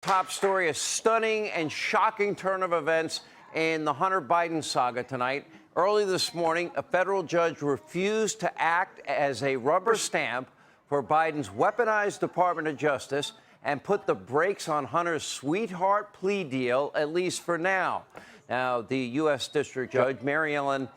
Top story, a stunning and shocking turn of events in the Hunter Biden saga tonight. Early this morning, a federal judge refused to act as a rubber stamp for Biden's weaponized Department of Justice and put the brakes on Hunter's sweetheart plea deal, at least for now. Now, the U.S. District Judge, Mary Ellen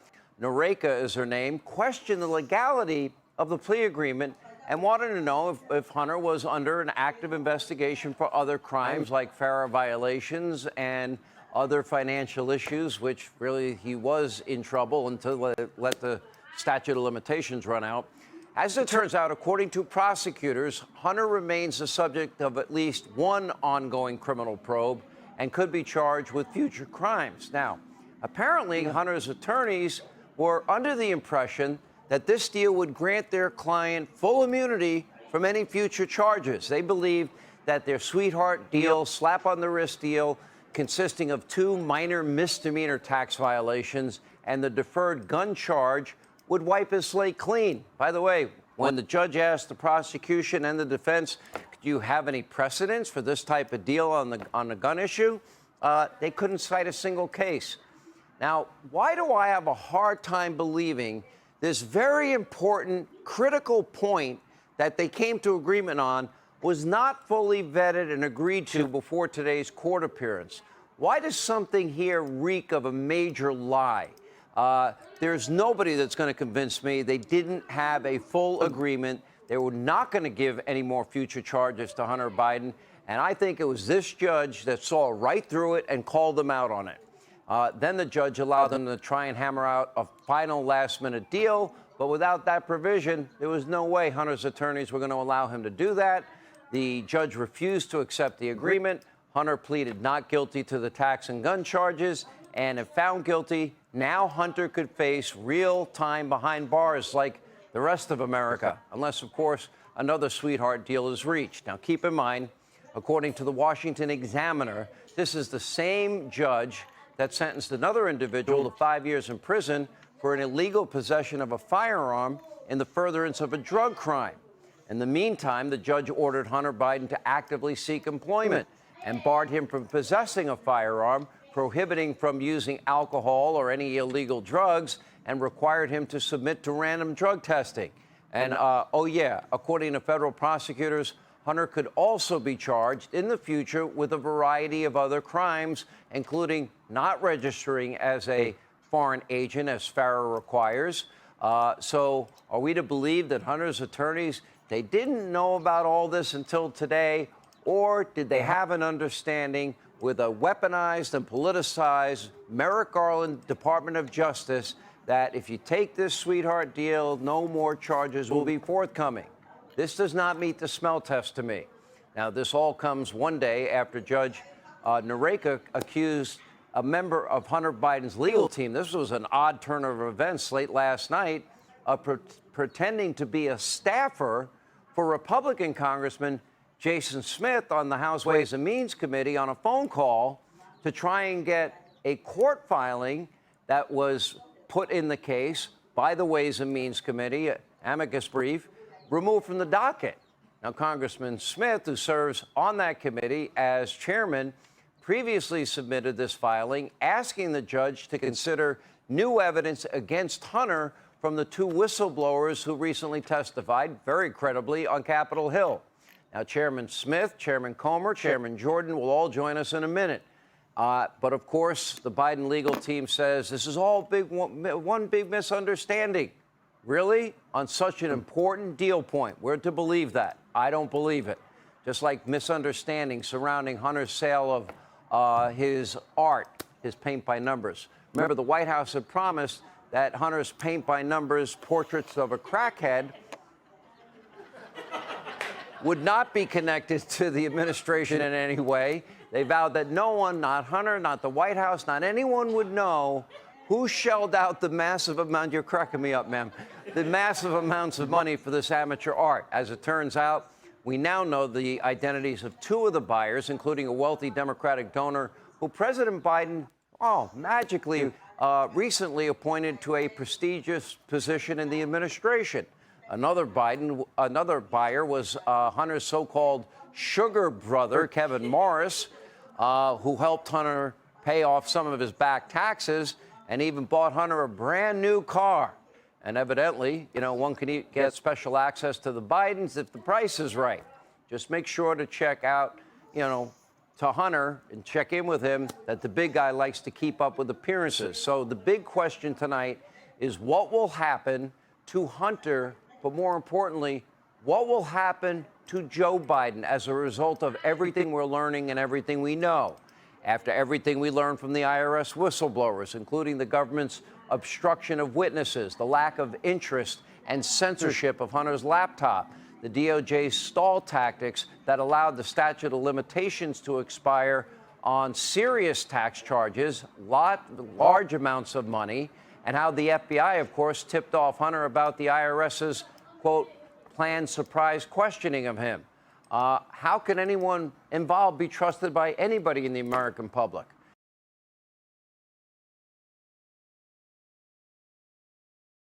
Noreika is her name, questioned the legality of the plea agreement and wanted to know if Hunter was under an active investigation for other crimes like FARA violations and other financial issues, which really he was in trouble until let the statute of limitations run out. As it turns out, according to prosecutors, Hunter remains the subject of at least one ongoing criminal probe and could be charged with future crimes. Now, apparently, Hunter's attorneys were under the impression that this deal would grant their client full immunity from any future charges. They believed that their sweetheart deal, slap on the wrist deal, consisting of 2 minor misdemeanor tax violations and the deferred gun charge, would wipe his slate clean. By the way, when the judge asked the prosecution and the defense, do you have any precedents for this type of deal on the gun issue? They couldn't cite a single case. Now, why do I have a hard time believing this very important, critical point that they came to agreement on was not fully vetted and agreed to before today's court appearance? Why does something here reek of a major lie? There's nobody that's going to convince me they didn't have a full agreement. They were not going to give any more future charges to Hunter Biden. And I think it was this judge that saw right through it and called them out on it. Then the judge allowed them to try and hammer out a final last-minute deal. But without that provision, there was no way Hunter's attorneys were going to allow him to do that. The judge refused to accept the agreement. Hunter pleaded not guilty to the tax and gun charges. And if found guilty, now Hunter could face real time behind bars like the rest of America, unless, of course, another sweetheart deal is reached. Now, keep in mind, according to the Washington Examiner, this is the same judge that sentenced another individual to 5 years in prison for an illegal possession of a firearm in the furtherance of a drug crime. In the meantime, the judge ordered Hunter Biden to actively seek employment and barred him from possessing a firearm, prohibiting from using alcohol or any illegal drugs, and required him to submit to random drug testing. And, according to federal prosecutors, Hunter could also be charged in the future with a variety of other crimes, including not registering as a foreign agent, as FARA requires. So are we to believe that Hunter's attorneys, they didn't know about all this until today, or did they have an understanding with a weaponized and politicized Merrick Garland Department of Justice that if you take this sweetheart deal, no more charges will be forthcoming? This does not meet the smell test to me. Now, this all comes one day after Judge Noreika accused a member of Hunter Biden's legal team, this was an odd turn of events late last night, of pretending to be a staffer for Republican Congressman Jason Smith on the House Ways and Means Committee on a phone call to try and get a court filing that was put in the case by the Ways and Means Committee, amicus brief, removed from the docket. Now, Congressman Smith, who serves on that committee as chairman, previously submitted this filing asking the judge to consider new evidence against Hunter from the 2 whistleblowers who recently testified very credibly on Capitol Hill. Now, Chairman Smith, Chairman Comer, Chairman Jordan will all join us in a minute. But, of course, the Biden legal team says this is all one big misunderstanding. Really? On such an important deal point. We're to believe that. I don't believe it. Just like misunderstandings surrounding Hunter's sale of his art, his paint by numbers. Remember, the White House had promised that Hunter's paint by numbers portraits of a crackhead would not be connected to the administration in any way. They vowed that no one, not Hunter, not the White House, not anyone would know who shelled out the massive amount, you're cracking me up, ma'am, the massive amounts of money for this amateur art. As it turns out, we now know the identities of 2 of the buyers, including a wealthy Democratic donor who President Biden, magically recently appointed to a prestigious position in the administration. Another buyer was Hunter's so-called sugar brother, Kevin Morris, who helped Hunter pay off some of his back taxes and even bought Hunter a brand new car. And evidently, one can get special access to the Bidens if the price is right. Just make sure to check out, to Hunter and check in with him that the big guy likes to keep up with appearances. So the big question tonight is what will happen to Hunter, but more importantly, what will happen to Joe Biden as a result of everything we're learning and everything we know? After everything we learned from the IRS whistleblowers, including the government's obstruction of witnesses, the lack of interest and censorship of Hunter's laptop, the DOJ's stall tactics that allowed the statute of limitations to expire on serious tax charges, large amounts of money, and how the FBI, of course, tipped off Hunter about the IRS's, quote, planned surprise questioning of him. How can anyone involved be trusted by anybody in the American public?